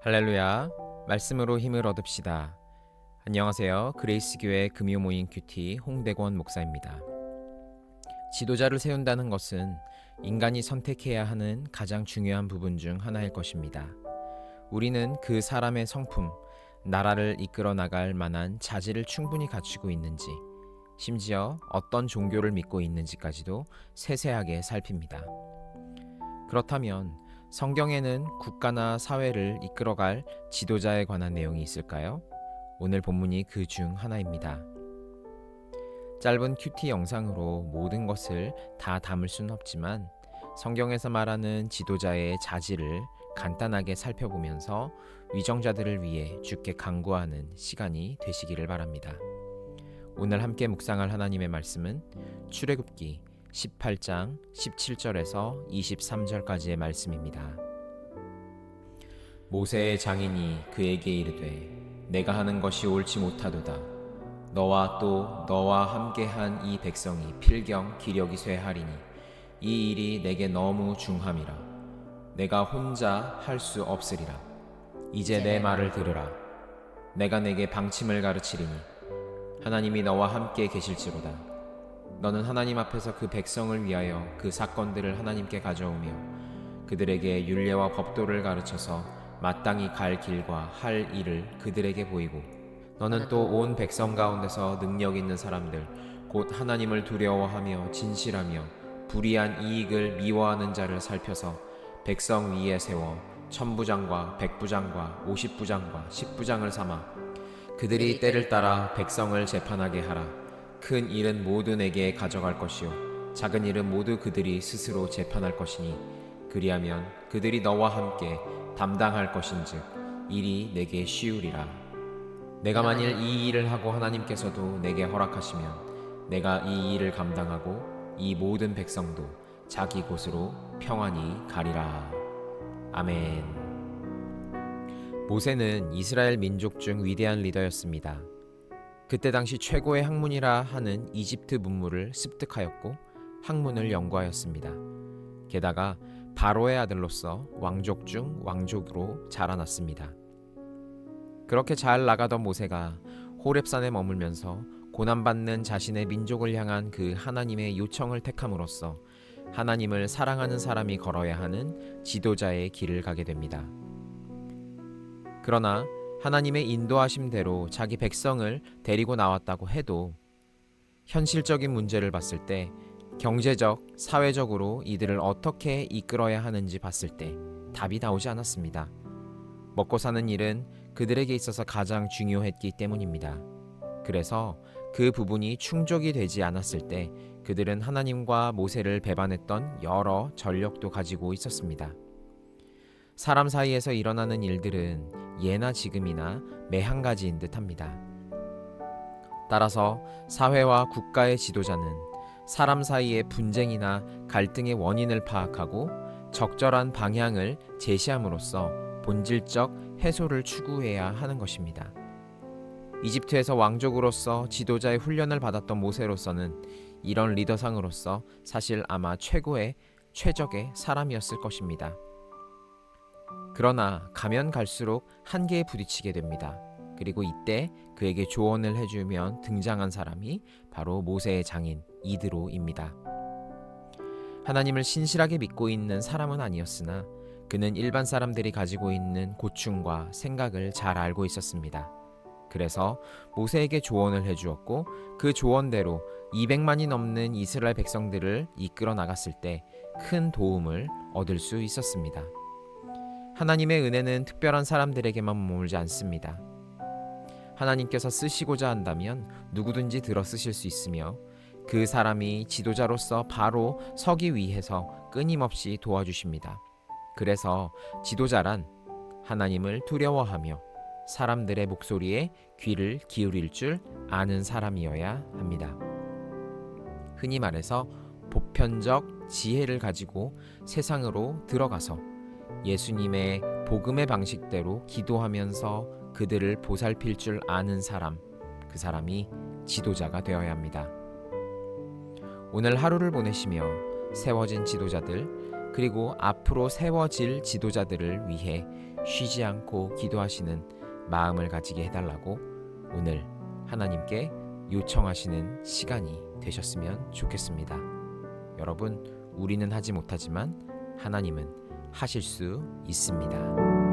할렐루야. 말씀으로 힘을 얻읍시다. 안녕하세요. 그레이스교회 금요 모임 큐티 홍대권 목사입니다. 지도자를 세운다는 것은 인간이 선택해야 하는 가장 중요한 부분 중 하나일 것입니다. 우리는 그 사람의 성품, 나라를 이끌어 나갈 만한 자질을 충분히 갖추고 있는지, 심지어 어떤 종교를 믿고 있는지까지도 세세하게 살핍니다. 그렇다면 성경에는 국가나 사회를 이끌어갈 지도자에 관한 내용이 있을까요? 오늘 본문이 그 중 하나입니다. 짧은 큐티 영상으로 모든 것을 다 담을 수는 없지만 성경에서 말하는 지도자의 자질을 간단하게 살펴보면서 위정자들을 위해 주께 간구하는 시간이 되시기를 바랍니다. 오늘 함께 묵상할 하나님의 말씀은 출애굽기 18장 17절에서 23절까지의 말씀입니다. 모세의 장인이 그에게 이르되 내가 하는 것이 옳지 못하도다. 너와 또 너와 함께한 이 백성이 필경 기력이 쇠하리니 이 일이 내게 너무 중함이라. 내가 혼자 할 수 없으리라. 이제 내 말을 들으라. 내가 내게 방침을 가르치리니 하나님이 너와 함께 계실지로다. 너는 하나님 앞에서 그 백성을 위하여 그 사건들을 하나님께 가져오며 그들에게 율례와 법도를 가르쳐서 마땅히 갈 길과 할 일을 그들에게 보이고 너는 또 온 백성 가운데서 능력 있는 사람들 곧 하나님을 두려워하며 진실하며 불의한 이익을 미워하는 자를 살펴서 백성 위에 세워 천부장과 백부장과 50부장과 10부장을 삼아 그들이 때를 따라 백성을 재판하게 하라. 큰 일은 모두 내게 가져갈 것이요 작은 일은 모두 그들이 스스로 재판할 것이니 그리하면 그들이 너와 함께 담당할 것인즉 일이 내게 쉬우리라. 내가 만일 이 일을 하고 하나님께서도 내게 허락하시면 내가 이 일을 감당하고 이 모든 백성도 자기 곳으로 평안히 가리라. 아멘. 모세는 이스라엘 민족 중 위대한 리더였습니다. 그때 당시 최고의 학문이라 하는 이집트 문물을 습득하였고 학문을 연구하였습니다. 게다가 바로의 아들로서 왕족 중 왕족으로 자라났습니다. 그렇게 잘 나가던 모세가 호렙산에 머물면서 고난받는 자신의 민족을 향한 그 하나님의 요청을 택함으로써 하나님을 사랑하는 사람이 걸어야 하는 지도자의 길을 가게 됩니다. 그러나 하나님의 인도하심대로 자기 백성을 데리고 나왔다고 해도 현실적인 문제를 봤을 때 경제적, 사회적으로 이들을 어떻게 이끌어야 하는지 봤을 때 답이 나오지 않았습니다. 먹고 사는 일은 그들에게 있어서 가장 중요했기 때문입니다. 그래서 그 부분이 충족이 되지 않았을 때 그들은 하나님과 모세를 배반했던 여러 전력도 가지고 있었습니다. 사람 사이에서 일어나는 일들은 예나 지금이나 매한가지인 듯합니다. 따라서 사회와 국가의 지도자는 사람 사이의 분쟁이나 갈등의 원인을 파악하고 적절한 방향을 제시함으로써 본질적 해소를 추구해야 하는 것입니다. 이집트에서 왕족으로서 지도자의 훈련을 받았던 모세로서는 이런 리더상으로서 사실 아마 최적의 사람이었을 것입니다. 그러나 가면 갈수록 한계에 부딪히게 됩니다. 그리고 이때 그에게 조언을 해주면 등장한 사람이 바로 모세의 장인 이드로입니다. 하나님을 신실하게 믿고 있는 사람은 아니었으나 그는 일반 사람들이 가지고 있는 고충과 생각을 잘 알고 있었습니다. 그래서 모세에게 조언을 해주었고 그 조언대로 200만이 넘는 이스라엘 백성들을 이끌어 나갔을 때 큰 도움을 얻을 수 있었습니다. 하나님의 은혜는 특별한 사람들에게만 머물지 않습니다. 하나님께서 쓰시고자 한다면 누구든지 들어 쓰실 수 있으며 그 사람이 지도자로서 바로 서기 위해서 끊임없이 도와주십니다. 그래서 지도자란 하나님을 두려워하며 사람들의 목소리에 귀를 기울일 줄 아는 사람이어야 합니다. 흔히 말해서 보편적 지혜를 가지고 세상으로 들어가서 예수님의 복음의 방식대로 기도하면서 그들을 보살필 줄 아는 사람, 그 사람이 지도자가 되어야 합니다. 오늘 하루를 보내시며 세워진 지도자들, 그리고 앞으로 세워질 지도자들을 위해 쉬지 않고 기도하시는 마음을 가지게 해달라고 오늘 하나님께 요청하시는 시간이 되셨으면 좋겠습니다. 여러분, 우리는 하지 못하지만 하나님은 하실 수 있습니다.